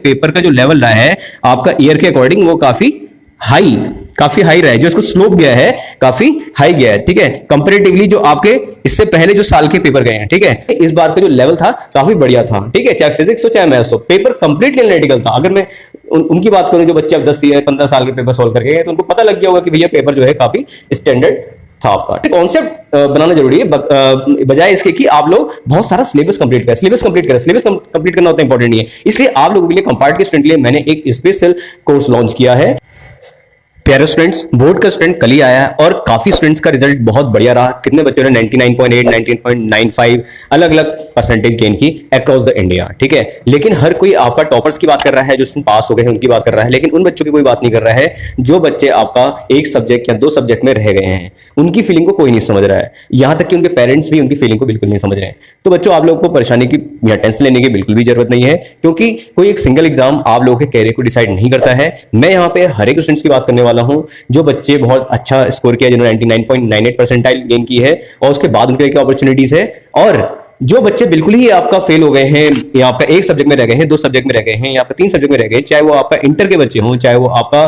Paper का जो level रहा है आपका ईयर के अकॉर्डिंग वो काफी हाई रहा है, जो इसको स्लोप गया है काफी हाई गया है, ठीक है, कंपैरेटिवली जो आपके इससे पहले जो साल के पेपर गए हैं, ठीक है। इस बार का जो लेवल था काफी बढ़िया था, ठीक है, चाहे फिजिक्स हो चाहे मैथ्स हो, पेपर कंप्लीटली एनालिटिकल था। अगर मैं उनकी बात करूं जो बच्चे अब 10 या 15 साल के पेपर सॉल्व करके गए तो उनको पता लग गया होगा कि भैया पेपर जो है काफी स्टैंडर्ड था आपका। कॉन्सेप्ट बनाना जरूरी है बजाय इसके कि आप लोग बहुत सारा सिलेबस कंप्लीट करें। सिलेबस कंप्लीट करना उतना इंपॉर्टेंट नहीं है, इसलिए आप लोगों के लिए कंपार्ट के स्टूडेंट के लिए मैंने एक स्पेशल कोर्स लॉन्च किया है। प्यारे स्टूडेंट्स, बोर्ड का स्टूडेंट कल ही आया है और काफी स्टूडेंट्स का रिजल्ट बहुत बढ़िया रहा। कितने बच्चों ने 99.8, 99.95 अलग अलग परसेंटेज गेन की अक्रॉस द इंडिया, ठीक है। लेकिन हर कोई आपका टॉपर्स की बात कर रहा है, जो पास हो गए हैं उनकी बात कर रहा है, लेकिन उन बच्चों की कोई बात नहीं कर रहा है जो बच्चे आपका एक सब्जेक्ट या 2 सब्जेक्ट में रह गए हैं। उनकी फीलिंग को कोई नहीं समझ रहा है, यहां तक कि उनके पेरेंट्स भी उनकी फीलिंग को बिल्कुल नहीं समझ रहे हैं। तो बच्चों, आप लोगों को परेशानी की या टेंशन लेने की बिल्कुल भी जरूरत नहीं है, क्योंकि कोई एक सिंगल एग्जाम आप लोगों के कैरियर को डिसाइड नहीं करता है। मैं यहाँ पे हर एक स्टूडेंट्स की बात करने वाला हूँ जो बच्चे बहुत अच्छा स्कोर किया, जिन्होंने 99.98 परसेंटाइल गेन की है और उसके बाद उनके लिए क्या अपॉर्चुनिटीज है, और जो बच्चे बिल्कुल ही आपका फेल हो गए हैं या आपका एक सब्जेक्ट में रह गए हैं, 2 सब्जेक्ट में रह गए हैं या आपका 3 सब्जेक्ट में रह गए, चाहे वो आपका इंटर के बच्चे हों चाहे वो आपका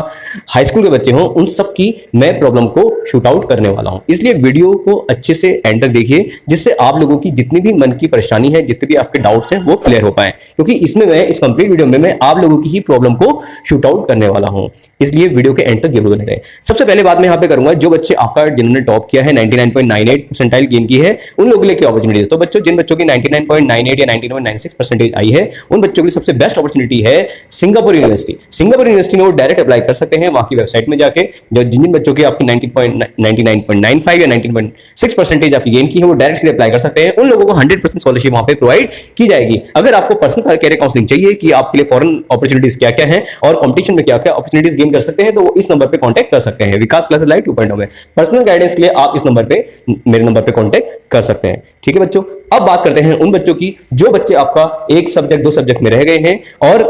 हाई स्कूल के बच्चे हों, उन सब की मैं प्रॉब्लम को शूट आउट करने वाला हूं। इसलिए वीडियो को अच्छे से एंड तक देखिए, जिससे आप लोगों की जितनी भी मन की परेशानी है, जितने भी आपके डाउट्स हैं वो क्लियर हो पाए, क्योंकि इसमें मैं इस कंप्लीट वीडियो में मैं आप लोगों की ही प्रॉब्लम को शूट आउट करने वाला हूं। इसलिए वीडियो के एंड तक जरूर बने रहें। सबसे पहले बात मैं यहाँ पे करूंगा, जो बच्चे आपका जिन्होंने टॉप किया है 99.98 परसेंटाइल गेन की है, उन लोगों के लिए क्या अपॉर्चुनिटी है। तो बच्चों, जिन बच्चों की 99.98 या 99.96 परसेंटेज आई है, उन बच्चों के लिए सबसे बेस्ट अपॉर्चुनिटी है सिंगापुर यूनिवर्सिटी में वो डायरेक्ट अप्लाई कर सकते हैं। वहां की वेबसाइट में जाके जिन बच्चों की आपकी 99.95 या 19.6 परसेंटेज आपकी गेन की है, वो डायरेक्ट सीधे अप्लाई कर सकते हैं। उन लोगों को 100% स्कॉलरशिप वहां पे प्रोवाइड की जाएगी। अगर आपको पर्सनल कैरियर काउंसलिंग चाहिए कि आपके लिए फॉरेन अपॉर्चुनिटीज क्या क्या है और कंपटीशन में क्या क्या अपॉर्चुनिटीज गेन कर सकते हैं, तो वो इस नंबर पे कांटेक्ट कर सकते हैं। विकास क्लासेस लाइव 2.0 में पर्सनल गाइडेंस के लिए आप इस नंबर पे, मेरे नंबर पे कांटेक्ट कर सकते हैं, ठीक है बच्चों। अब बात करते हैं उन बच्चों की जो बच्चे आपका एक सब्जेक्ट 2 सब्जेक्ट में रह गए हैं और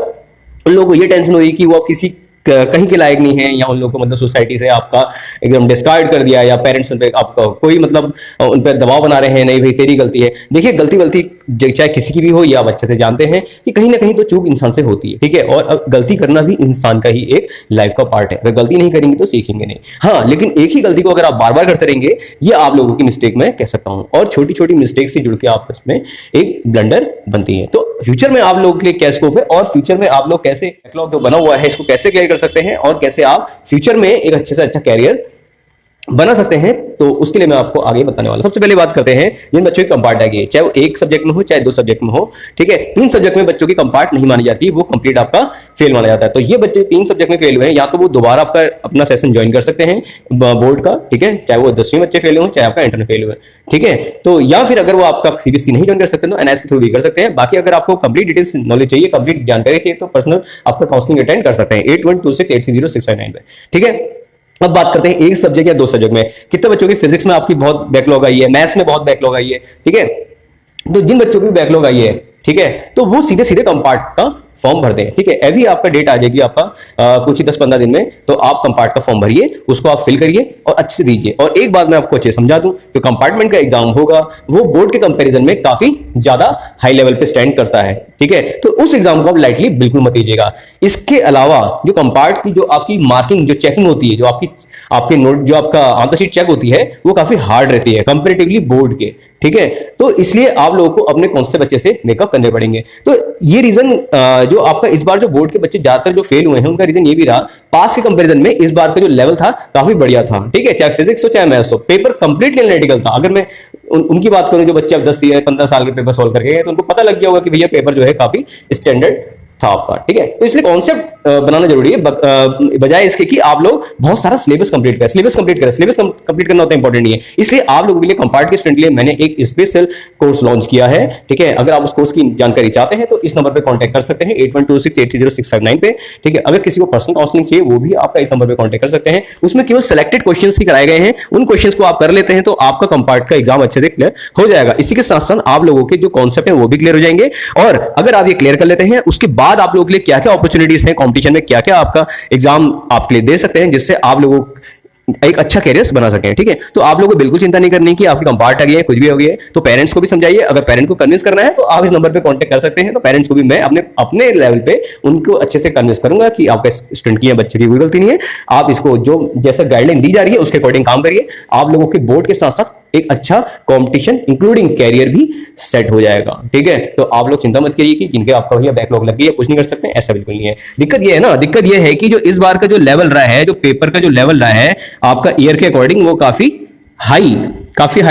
उन लोगों को ये टेंशन हो रही कि वो किसी कहीं के लायक नहीं है, या उन लोगों को मतलब सोसाइटी से आपका एकदम डिस्कार्ड कर दिया, या पेरेंट्स उन पे आपका कोई मतलब उन पे दबाव बना रहे हैं, नहीं भाई तेरी गलती है। देखिए, गलती चाहे किसी की भी हो, या आप अच्छे से जानते हैं कि कहीं ना कहीं तो चूक इंसान से होती है, ठीक है, और गलती करना भी इंसान का ही एक लाइफ का पार्ट है। अगर गलती नहीं करेंगे तो सीखेंगे नहीं। हाँ, लेकिन एक ही गलती को अगर आप बार बार करते रहेंगे, ये आप लोगों की मिस्टेक मैं कह सकता हूं, और छोटी छोटी मिस्टेक से जुड़ के आपस में एक ब्लंडर बनती है। तो फ्यूचर में आप लोगों के लिए क्या स्कोप है, और फ्यूचर में आप लोग कैसे बैकलॉग जो बना हुआ है इसको कैसे क्लियर कर सकते हैं, और कैसे आप फ्यूचर में एक अच्छे से अच्छा कैरियर बना सकते हैं, तो उसके लिए मैं आपको आगे बताने वाला हूं। सबसे पहले बात करते हैं जिन बच्चों की कंपार्ट है, चाहे वो एक सब्जेक्ट में हो चाहे 2 सब्जेक्ट में हो, ठीक है। 3 सब्जेक्ट में बच्चों की कंपार्ट नहीं मानी जाती, वो कंप्लीट आपका फेल माना जाता है। तो ये बच्चे 3 सब्जेक्ट में फेल हुए हैं, या तो वो दोबारा आपका अपना सेशन ज्वाइन कर सकते हैं बोर्ड का, ठीक है, चाहे वो 10वीं बच्चे फेल हुए चाहे आपका इंटर में फेल हुए, ठीक है। तो या फिर अगर वो आपका सीबीएसई नहीं ज्वाइन कर सकते तो एनआईएस के थ्रू भी कर सकते हैं। बाकी अगर आपको कंप्लीट डिटेल्स नॉलेज चाहिए, कंप्लीट जानकारी चाहिए, तो पर्सनल आपका काउंसलिंग अटेंड कर सकते हैं 8126830659 पे, ठीक है। अब बात करते हैं एक सब्जेक्ट या 2 सब्जेक्ट में कितने बच्चों की फिजिक्स में आपकी बहुत बैकलॉग आई है, मैथ्स में बहुत बैकलॉग आई है, ठीक है। तो जिन बच्चों की बैकलॉग आई है, ठीक है, तो वो सीधे सीधे कंपार्ट का फॉर्म भर दें, ठीक है। अभी आपका डेट आ जाएगी आपका कुछ ही 10-15 दिन में, तो आप कंपार्ट का फॉर्म भरिए, उसको आप फिल करिए और अच्छे से दीजिए। और एक बात मैं आपको अच्छे समझा दूं, जो कंपार्टमेंट का एग्जाम होगा वो बोर्ड के कंपैरिजन में काफी ज्यादा हाई लेवल पे स्टैंड करता है, ठीक है। तो उस एग्जाम को आप लाइटली बिल्कुल मत लीजिएगा। इसके अलावा जो कंपार्ट की जो आपकी मार्किंग जो चेकिंग होती है, जो आपके नोट जो आपका आंतरशीट चेक होती है, वो काफी हार्ड रहती है कंपैरेटिवली बोर्ड के, ठीक है। तो इसलिए आप लोगों को अपने कॉन्सेप्ट बच्चे से मेकअप करने पड़ेंगे। तो ये रीजन जो आपका इस बार जो बोर्ड के बच्चे ज्यादातर जो फेल हुए हैं, उनका रीजन ये भी रहा, पास के कंपैरिजन में इस बार का जो लेवल था काफी बढ़िया था, ठीक है, चाहे फिजिक्स हो चाहे मैथ्स हो, पेपर कंप्लीटली एनालिटिकल था। अगर मैं उनकी बात करूं जो बच्चे अब 10 या 15 साल के पेपर सॉल्व करके गए, तो उनको पता लग गया होगा कि भैया पेपर जो है काफी स्टैंडर्ड था आपका, ठीक है। तो इसलिए कॉन्सेप्ट बनाना जरूरी है बजाय इसके कि आप लोग बहुत सारा सिलेबस कंप्लीट करें। सिलेबस कंप्लीट करना उतना इंपॉर्टेंट नहीं है, इसलिए आप लोगों के लिए कंपार्ट के स्टूडेंट के लिए मैंने एक स्पेशल कोर्स लॉन्च किया है, ठीक है। अगर आप उस कोर्स की जानकारी चाहते हैं तो इस नंबर पे कांटेक्ट कर सकते हैं 8126830659 पे, ठीक है। अगर किसी को पर्सनल काउंसलिंग चाहिए, वो भी आपका इस नंबर पे कांटेक्ट कर सकते हैं। उसमें केवल सिलेक्टेड क्वेश्चंस ही कराए गए हैं, उन क्वेश्चंस को आप कर लेते हैं तो आपका कंपार्ट का एग्जाम अच्छे से क्लियर हो जाएगा। इसी के साथ साथ आप लोगों के जो कॉन्सेप्ट है वो भी क्लियर हो जाएंगे, और अगर आप ये क्लियर कर लेते हैं, उसके बाद आप लोगों के लिए क्या क्या अपॉर्चुनिटीज हैं, कंपटीशन में क्या क्या आपका एग्जाम आपके लिए दे सकते हैं, जिससे आप लोगों एक अच्छा कैरियर बना सकें। ठीक है, तो आप लोगों को बिल्कुल चिंता नहीं करनी कि आपकी कंपार्ट आ गई है, कुछ भी हो गया है। तो पेरेंट्स को भी समझाइए, अगर पेरेंट को कन्विंस करना है तो आप इस नंबर पे कांटेक्ट कर सकते हैं। तो पेरेंट्स को भी मैं अपने अपने लेवल पे उनको अच्छे से कन्विंस करूंगा कि आपके स्टूडेंट की या बच्चे की कोई गलती नहीं है, आप इसको जो जैसा गाइडलाइन दी जा रही है उसके अकॉर्डिंग काम करिए। आप लोगों के बोर्ड के साथ साथ एक अच्छा कंपटीशन इंक्लूडिंग कैरियर भी सेट हो जाएगा। ठीक है, तो आप लोग चिंता मत करिए कि जिनके आपका भैया बैकलॉग लग गई है कुछ नहीं कर सकते, ऐसा बिल्कुल नहीं है। दिक्कत ये है ना, दिक्कत ये है कि जो इस बार का जो लेवल रहा है, जो पेपर का जो लेवल रहा है आपका ईयर के अकॉर्डिंग, वो काफी हाई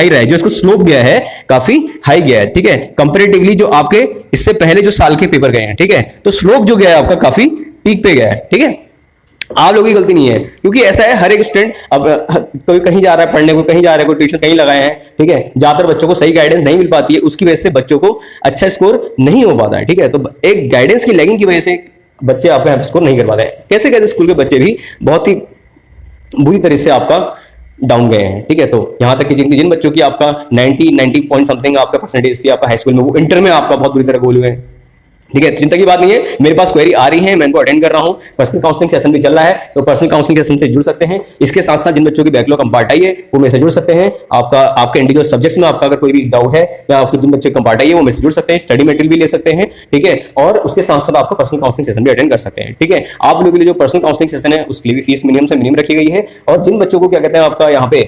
रहा है। जो इसको स्लोप गया है काफी हाई गया है। ठीक है, कंपैरेटिवली जो आपके इससे पहले जो साल के पेपर गए हैं, ठीक है, तो स्लोप जो गया है आपका काफी पीक पे गया है। ठीक है, आप लोगों की गलती नहीं है, क्योंकि ऐसा है हर एक स्टूडेंट अब कोई कहीं जा रहा है पढ़ने को, कहीं जा रहा है, कोई ट्यूशन कहीं लगाए हैं। ठीक है, ज्यादातर बच्चों को सही गाइडेंस नहीं मिल पाती है, उसकी वजह से बच्चों को अच्छा स्कोर नहीं हो पाता है। ठीक है, तो एक गाइडेंस की लैगिंग की वजह से बच्चे आपका यहाँ स्कोर नहीं कर पाते हैं। कैसे कैसे स्कूल के बच्चे भी बहुत ही बुरी तरह से आपका डाउन गए हैं। ठीक है, तो यहां तक कि जिन बच्चों की आपका 90 पॉइंट समथिंग आपका परसेंटेज थी आपका हाई स्कूल में, वो इंटर में आपका बहुत बुरी तरह गोल हुए हैं। ठीक है, चिंता की बात नहीं है, मेरे पास क्वेरी आ रही है, मैं इनको अटेंड कर रहा हूं। पर्सनल काउंसलिंग सेशन भी चल रहा है, तो पर्सनल काउंसलिंग सेशन से जुड़ सकते हैं। इसके साथ साथ जिन बच्चों की बैकलॉग कंपार्ट आई है वो मेरे से जुड़ सकते हैं। आपके इंडिविजुअल सब्जेक्ट्स में आपका अगर कोई भी डाउट है या आपके जिन बच्चे कंपार्ट आई है वो मेरे से जुड़ सकते हैं, स्टडी मटेरियल भी ले सकते हैं। ठीक है, और उसके साथ साथ आपका पर्सनल काउंसलिंग सेशन भी अटेंड कर सकते हैं। ठीक है, आप लोगों के लिए जो पर्सनल काउंसलिंग सेशन है उसके लिए भी फीस मिनिमम से मिनिमम रखी गई है। और जिन बच्चों को क्या कहते हैं आपका यहाँ पे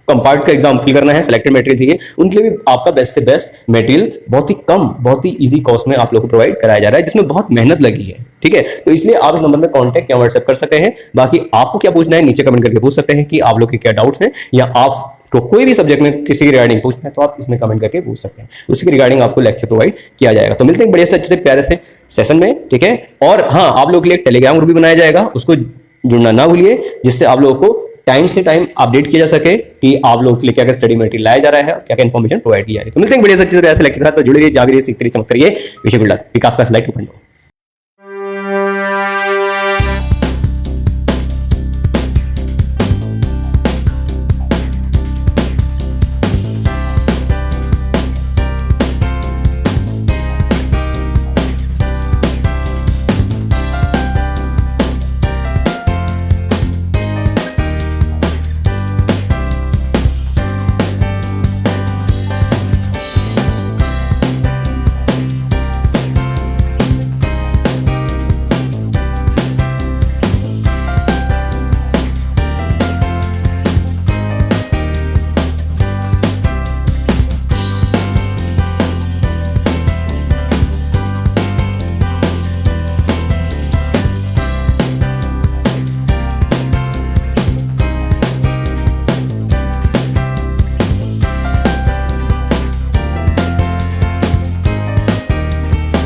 कंपार्ट का एग्जाम फिल करना है, सिलेक्टेड मटेरियल चाहिए, उनके लिए भी आपका बेस्ट से बेस्ट मटेरियल बहुत ही कम, बहुत ही इजी कॉस्ट में आप लोगों को प्रोवाइड कराया जा रहा है, जिसमें बहुत मेहनत लगी है। ठीक है, तो इसलिए आप इस नंबर में कांटेक्ट या व्हाट्सएप कर सकते हैं। बाकी आपको क्या पूछना है नीचे कमेंट करके पूछ सकते हैं कि आप लोग के क्या डाउट्स हैं, या आप तो कोई भी सब्जेक्ट में किसी की रिगार्डिंग पूछना है तो आप इसमें कमेंट करके पूछ सकते हैं, उसी के रिगार्डिंग आपको लेक्चर प्रोवाइड किया जाएगा। तो मिलते हैं बढ़िया से अच्छे से प्यारे से सेशन में। ठीक है, और हाँ, आप लोगों के लिए एक टेलीग्राम ग्रुप भी बनाया जाएगा, उसको जुड़ना ना भूलिए, जिससे आप लोगों को टाइम से टाइम अपडेट किया जा सके कि आप लोगों के लिए क्या क्या स्टडी मटेरियल लाया जा रहा है, क्या क्या इन्फॉर्मेशन प्रोवाइड की जा रही है। तो मिलते हैं बढ़िया से अच्छे से लेक्चर के साथ। तो जुड़े रहिए, जागे रहिए, सीखते रहिए, चमकते रहिए। Wish you good luck. Vikas का स्लाइड 2.0।